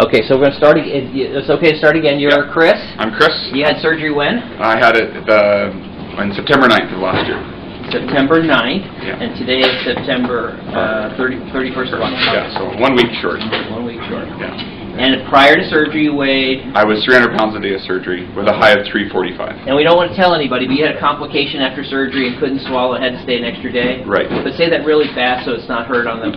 Okay, so we're going to start again. It's okay to start again. You're Chris? I'm Chris. You had surgery when? I had it on September 9th of last year. September 9th, yeah. And today is September 31st of October. Yeah, so 1 week short. 1 week short. Yeah. And prior to surgery you weighed? I was 300 pounds a day of surgery with a high of 345. And we don't want to tell anybody, but you had a complication after surgery and couldn't swallow and had to stay an extra day? Right. But say that really fast so it's not heard on the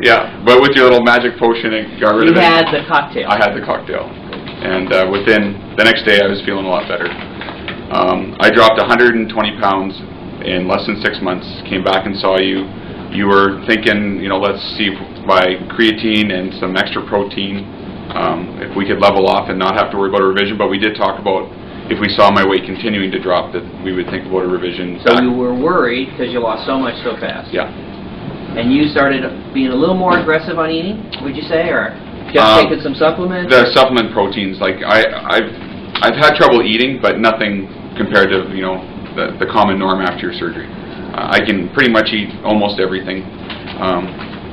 Yeah, but with your little magic potion it got rid of it. You had the cocktail. I had the cocktail. And within the next day I was feeling a lot better. I dropped 120 pounds in less than 6 months, came back and saw you. You were thinking, you know, let's see if by creatine and some extra protein, if we could level off and not have to worry about a revision. But we did talk about if we saw my weight continuing to drop, that we would think about a revision. So you were worried because you lost so much so fast. Yeah. And you started being a little more aggressive on eating, would you say, or just taking some supplements? The supplement proteins, like I've had trouble eating, but nothing compared to the common norm after your surgery. I can pretty much eat almost everything.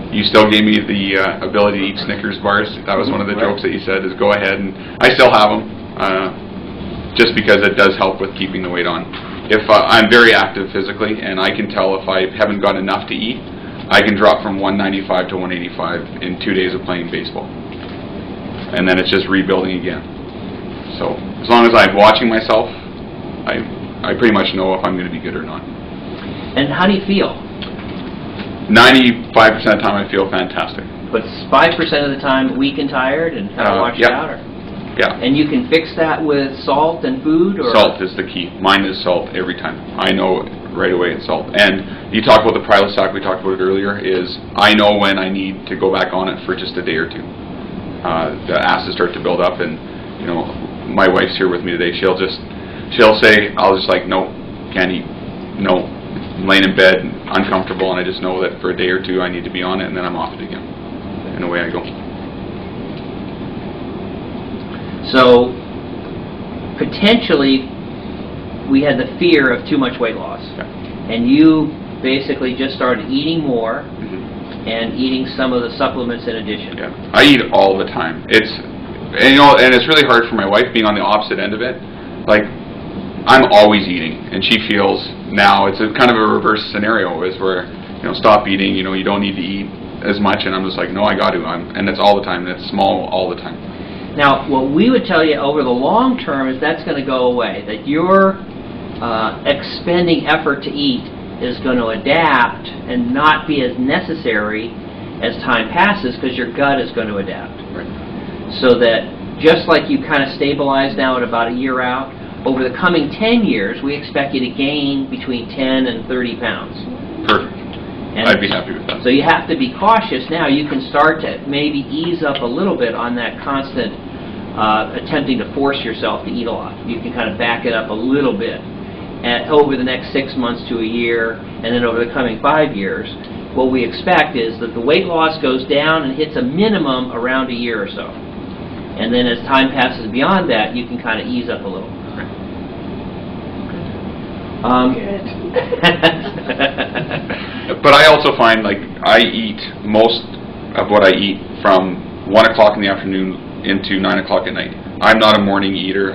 You still gave me the ability to eat Snickers bars. That was one of the jokes that you said, is go ahead, and I still have them, just because it does help with keeping the weight on. If I'm very active physically, and I can tell if I haven't got enough to eat, I can drop from 195 to 185 in 2 days of playing baseball. And then it's just rebuilding again. So as long as I'm watching myself, I pretty much know if I'm going to be good or not. And how do you feel? 95% of the time I feel fantastic. But 5% of the time weak and tired and kind of washed out? Or? Yeah. And you can fix that with salt and food? Or? Salt is the key. Mine is salt every time. I know right away it's salt. And you talk about the Prilosec, we talked about it earlier, is I know when I need to go back on it for just a day or two. The acids start to build up, and my wife's here with me today. She'll say, I'll just like, no, can't eat, no. I'm laying in bed, uncomfortable, and I just know that for a day or two I need to be on it, and then I'm off it again. And away I go. So, potentially, we had the fear of too much weight loss. Yeah. And you basically just started eating more and eating some of the supplements in addition. Yeah. I eat all the time. And it's really hard for my wife being on the opposite end of it. Like, I'm always eating, and she feels now it's a kind of a reverse scenario, is where stop eating, you don't need to eat as much, and I'm just like, no, I got to, and it's all the time, and it's small all the time. Now, what we would tell you over the long term is that's going to go away, that your expending effort to eat is going to adapt and not be as necessary as time passes, because your gut is going to adapt. Right. So that just like you kind of stabilize now at about a year out, over the coming 10 years, we expect you to gain between 10 and 30 pounds. Perfect. And I'd be happy with that. So you have to be cautious now. You can start to maybe ease up a little bit on that constant attempting to force yourself to eat a lot. You can kind of back it up a little bit. And over the next 6 months to a year, and then over the coming 5 years, what we expect is that the weight loss goes down and hits a minimum around a year or so. And then as time passes beyond that, you can kind of ease up a little. But I also find, like, I eat most of what I eat from 1 o'clock in the afternoon into 9 o'clock at night. I'm not a morning eater.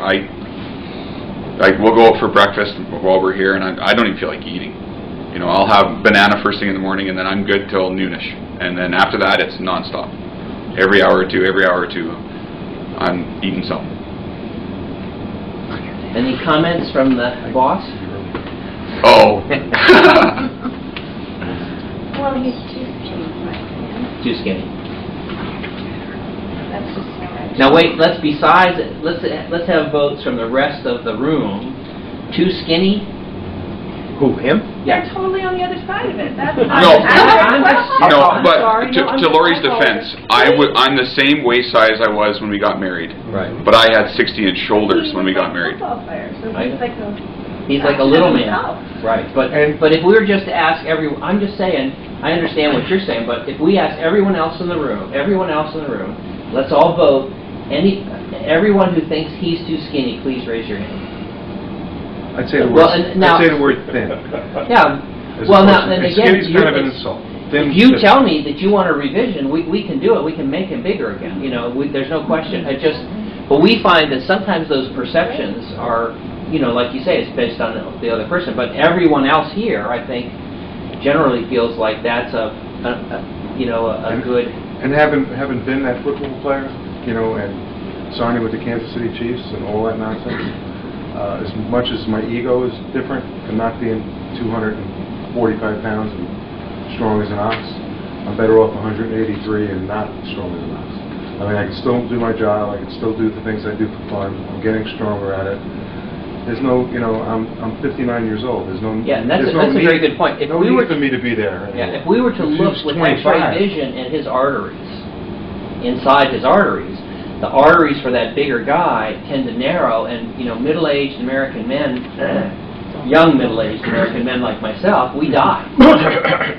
We'll go out for breakfast while we're here, and I don't even feel like eating. I'll have banana first thing in the morning, and then I'm good till noonish. And then after that, it's nonstop. Every hour or two, I'm eating something. Any comments from the boss? Oh. Well, he's too skinny, in my opinion. Too skinny. That's just how I Now wait, let's have votes from the rest of the room. Too skinny? Who, him? They're totally on the other side of it. That's But to Lori's defense, I'm the same waist size I was when we got married. Right. But I had 60-inch shoulders when we got married. He's like a little man. Right. But if we were just to ask everyone, I'm just saying, I understand what you're saying, but if we ask everyone else in the room, let's all vote. Everyone who thinks he's too skinny, please raise your hand. I'd say the word thin. Yeah. Well, now and again, skinny's kind of an insult. if you tell me that you want a revision, we can do it. We can make him bigger again. You know, there's no question. But we find that sometimes those perceptions are, you know, like you say, it's based on the other person. But everyone else here, I think, generally feels like that's a good. And having been that football player, you know, and signing with the Kansas City Chiefs and all that nonsense, as much as my ego is different and not being 245 pounds and strong as an ox, I'm better off 183 and not strong as an ox. I mean, I can still do my job. I can still do the things I do for fun. I'm getting stronger at it. There's no, you know, I'm 59 years old. There's no. Yeah, and that's a very good point. If we were for me to be there. Yeah, if we were to look with X-ray vision at his arteries, inside his arteries, the arteries for that bigger guy tend to narrow, and you know, middle-aged American men, young middle-aged American men like myself, we die.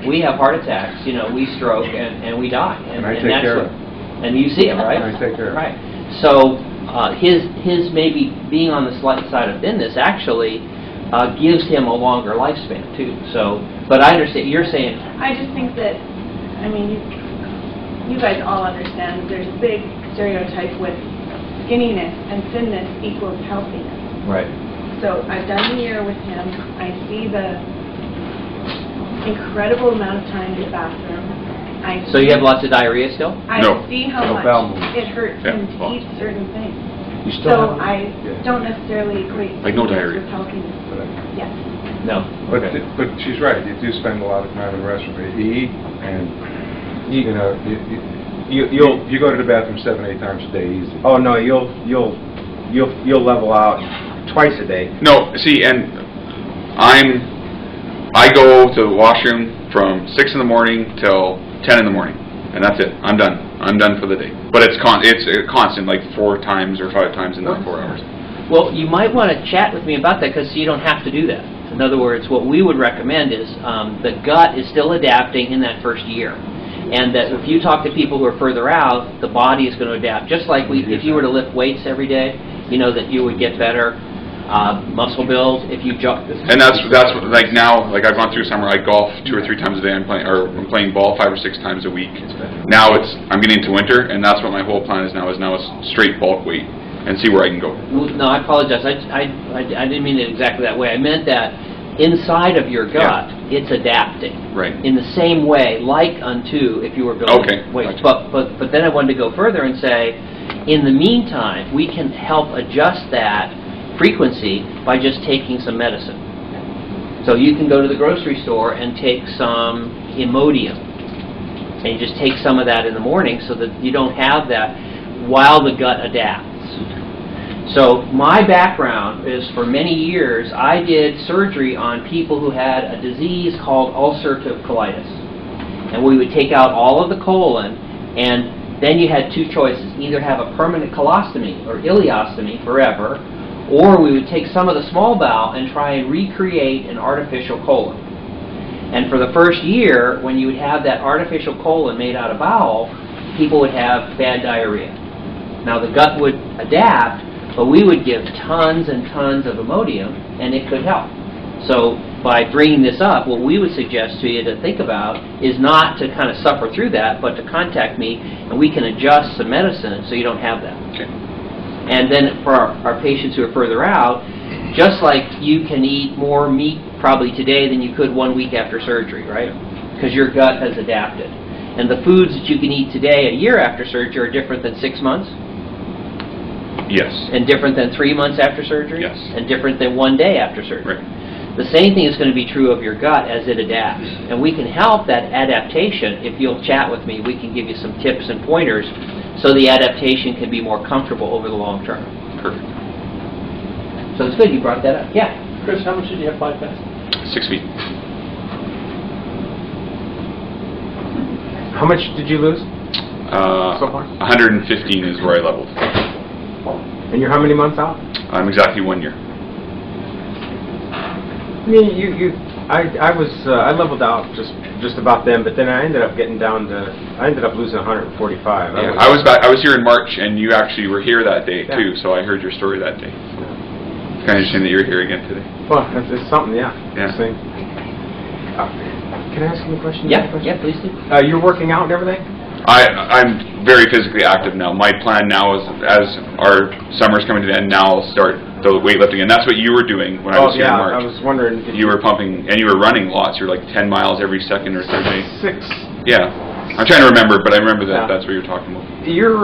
We have heart attacks. You know, we stroke and we die. And I take care of it. And you see it, right? And I take care of it. Right. So. His maybe being on the slight side of thinness actually gives him a longer lifespan too. So, but I understand you're saying. I just think that, I mean, you guys all understand there's a big stereotype with skinniness and thinness equals healthiness. Right. So I've done the year with him. I see the incredible amount of time in the bathroom. So you have lots of diarrhea still? I see how much it hurts him to eat certain things. You still So I don't necessarily equate like no diarrhea with healthiness. Yes. No. But she's right. You do spend a lot of time in the restroom. You eat, and you know you go to the bathroom 7-8 times a day easy. Oh no, you'll level out twice a day. No, see, and I go to the washroom from 6 in the morning till 10 in the morning, and that's it. I'm done. I'm done for the day. But it's constant, like 4 times or 5 times in that 4 hours. Well, you might want to chat with me about that because you don't have to do that. In other words, what we would recommend is the gut is still adapting in that first year. And that if you talk to people who are further out, the body is going to adapt. Just like if you were to lift weights every day, you know that you would get better. Muscle build if you jump. And that's what, like now, like I've gone through summer. I golf 2 or 3 times a day. I'm playing ball 5 or 6 times a week. Now I'm getting into winter, and that's what my whole plan is now. Is now a straight bulk weight and see where I can go. No, I apologize. I didn't mean it exactly that way. I meant that inside of your gut, it's adapting. Right. In the same way, like unto if you were building weights. Gotcha. But then I wanted to go further and say, in the meantime, we can help adjust that frequency by just taking some medicine. So you can go to the grocery store and take some Imodium, and you just take some of that in the morning so that you don't have that while the gut adapts. So my background is, for many years I did surgery on people who had a disease called ulcerative colitis, and we would take out all of the colon, and then you had 2 choices: either have a permanent colostomy or ileostomy forever, or we would take some of the small bowel and try and recreate an artificial colon. And for the first year, when you would have that artificial colon made out of bowel, people would have bad diarrhea. Now the gut would adapt, but we would give tons and tons of Imodium, and it could help. So by bringing this up, what we would suggest to you to think about is not to kind of suffer through that, but to contact me, and we can adjust some medicine so you don't have that. Okay. And then for our patients who are further out, just like you can eat more meat probably today than you could 1 week after surgery, right? Because your gut has adapted. And the foods that you can eat today, a year after surgery, are different than 6 months? Yes. And different than 3 months after surgery? Yes. And different than 1 day after surgery? Right. The same thing is going to be true of your gut as it adapts. And we can help that adaptation. If you'll chat with me, we can give you some tips and pointers so the adaptation can be more comfortable over the long term. Perfect. So it's good you brought that up. Yeah. Chris, how much did you have 5 pounds? 6 feet. How much did you lose so far? 115 is where I leveled. And you're how many months out? I'm exactly 1 year. I mean, I leveled out just about then, but then I ended up getting down to, I ended up losing 145. Yeah, I was here in March, and you actually were here that day too, so I heard your story that day. It's kind of interesting that you're here again today. Well, it's something, yeah. Yeah. Can I ask him a question? Yeah, yeah, please do. You're working out and everything? I'm very physically active now. My plan now is, as our summer's coming to the end, now I'll start the weightlifting, and that's what you were doing when I was here in March. I was wondering if you were pumping, and you were running lots. You're like 10 miles every second or third day. 6. Yeah, I'm trying to remember, but I remember that that's what you're talking about. You're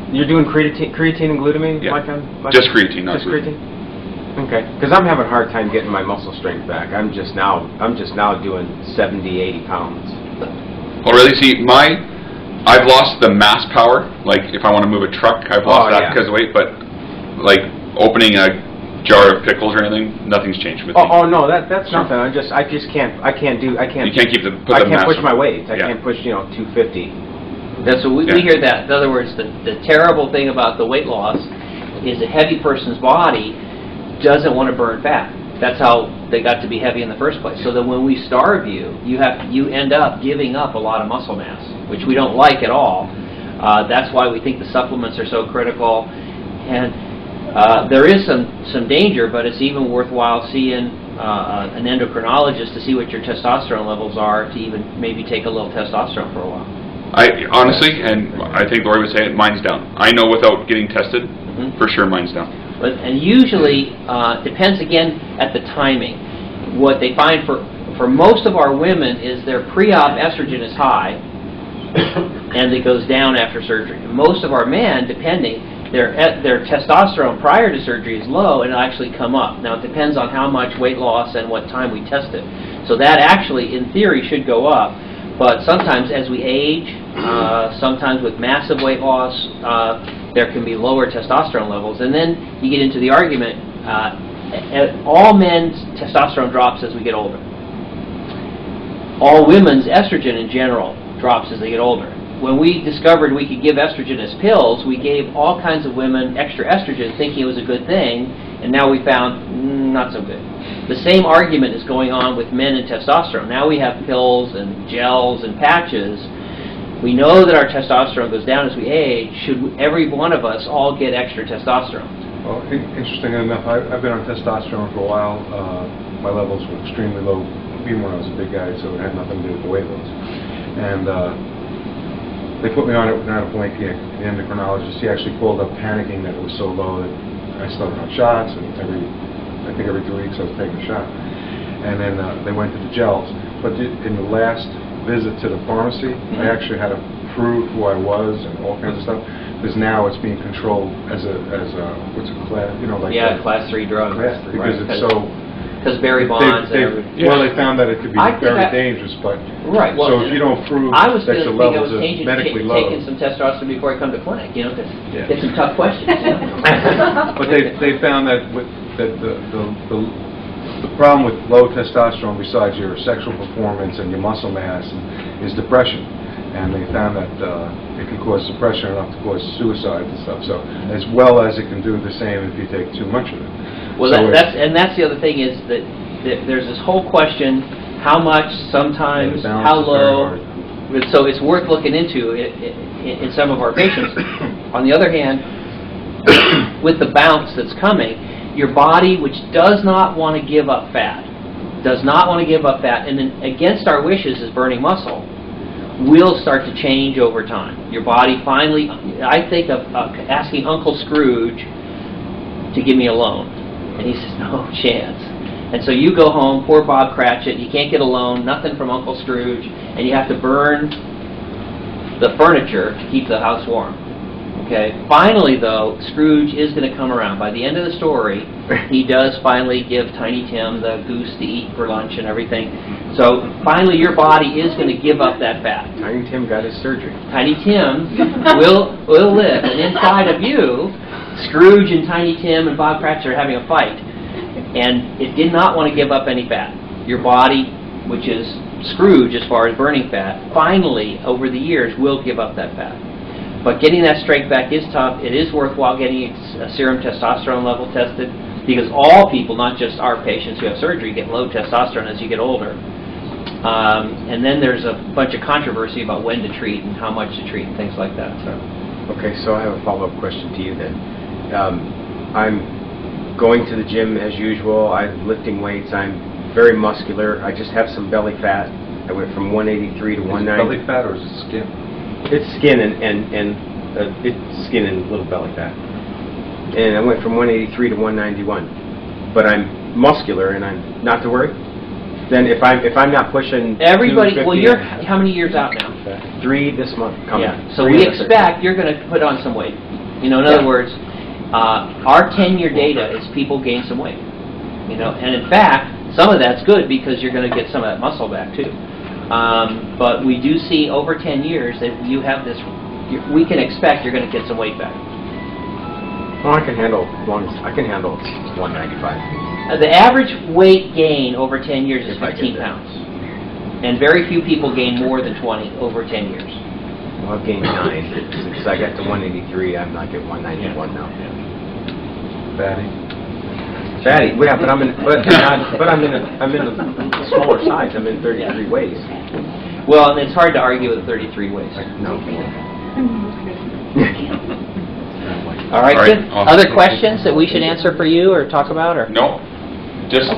you're doing creatine and glutamine? Yeah, like just creatine, not just creatine. Okay, because I'm having a hard time getting my muscle strength back. I'm just now doing 70, 80 pounds. Oh, really? See, I've lost the mass power. Like, if I want to move a truck, I've lost that because of weight. But, like, opening a jar of pickles or anything, nothing's changed with me. Oh no, that's nothing. I just can't. You can't keep the. I can't push my weight. I can't push 250. That's what we hear that. In other words, the terrible thing about the weight loss is a heavy person's body doesn't want to burn fat. That's how they got to be heavy in the first place. So that when we starve you, you end up giving up a lot of muscle mass, which we don't like at all. That's why we think the supplements are so critical. And there is some danger, but it's even worthwhile seeing an endocrinologist to see what your testosterone levels are, to even maybe take a little testosterone for a while. I honestly, and I think Lori would say it, mine's down. I know without getting tested, for sure mine's down. And usually, depends again at the timing. What they find for most of our women is their pre-op estrogen is high, and it goes down after surgery. Most of our men, depending, their testosterone prior to surgery is low, and it'll actually come up. Now, it depends on how much weight loss and what time we test it. So that actually, in theory, should go up. But sometimes as we age, sometimes with massive weight loss, there can be lower testosterone levels. And then you get into the argument, all men's testosterone drops as we get older. All women's estrogen in general drops as they get older. When we discovered we could give estrogen as pills, we gave all kinds of women extra estrogen thinking it was a good thing, and now we found not so good. The same argument is going on with men and testosterone. Now we have pills and gels and patches. We know that our testosterone goes down as we age. Should every one of us all get extra testosterone? Well, interesting enough, I've been on testosterone for a while. My levels were extremely low, even when I was a big guy, so it had nothing to do with the weight loss. And they put me on it without a blink. The endocrinologist, he actually called up panicking that it was so low that I started on shots, and I think every 2 weeks I was taking a shot. And then they went to the gels. But in the last visit to the pharmacy, I actually had to prove who I was and all kinds of stuff. Because now it's being controlled as a what's it, class, like class 3 drug. Because it's so. Because Barry Bonds. Well, they found that it could be very dangerous, but right. Well, so if you don't prove that your levels are medically low, taking some testosterone before I come to clinic, to get some tough questions. But they found that the problem with low testosterone, besides your sexual performance and your muscle mass, is depression. And they found that it can cause depression enough to cause suicide and stuff. So, as well as it can do the same if you take too much of it. Well, so that's the other thing is that there's this whole question: how much, sometimes, how low. So it's worth looking into in some of our patients. On the other hand, with the bounce that's coming, your body, which does not want to give up fat, and then against our wishes is burning muscle, will start to change over time. Your body finally, I think of asking Uncle Scrooge to give me a loan. And he says, no chance. And so you go home, poor Bob Cratchit, you can't get a loan, nothing from Uncle Scrooge, and you have to burn the furniture to keep the house warm. Okay. Finally, though, Scrooge is going to come around. By the end of the story, he does finally give Tiny Tim the goose to eat for lunch and everything. So finally, your body is going to give up that fat. Tiny Tim got his surgery. Tiny Tim will live, and inside of you, Scrooge and Tiny Tim and Bob Cratchit are having a fight, and it did not want to give up any fat. Your body, which is Scrooge as far as burning fat, finally, over the years, will give up that fat. But getting that strength back is tough. It is worthwhile getting a serum testosterone level tested, because all people, not just our patients who have surgery, get low testosterone as you get older. And then there's a bunch of controversy about when to treat and how much to treat and things like that. Okay, so I have a follow-up question to you then. I'm going to the gym as usual. I'm lifting weights. I'm very muscular. I just have some belly fat. I went from 183 to Is it 190. belly fat or is it skin? It's skin it's skin and little belly fat. And I went from 183 to 191. But I'm muscular, and I'm not to worry. Then if I'm not pushing Everybody, 250, well, you're how many years out now? 3 this month coming. Yeah. So 3 we in the expect you're going to put on some weight. You know, in other words, our 10-year data is people gain some weight. You know, and in fact, some of that's good because you're going to get some of that muscle back too. But we do see over 10 years that you have this. We can expect you're going to get some weight back. Well, I can handle 195. The average weight gain over 10 years is If I get 15 there. pounds. And very few people gain more than 20 over 10 years. Well, I've gained 9. Since I got to 183, I'm not at 191 now. Fatty? Fatty, yeah, but I'm in a smaller size. I'm in 33 ways. Well, and it's hard to argue with 33 ways. No. All right, All right, good. awesome. Other questions that we should answer for you or talk about? Or No, just the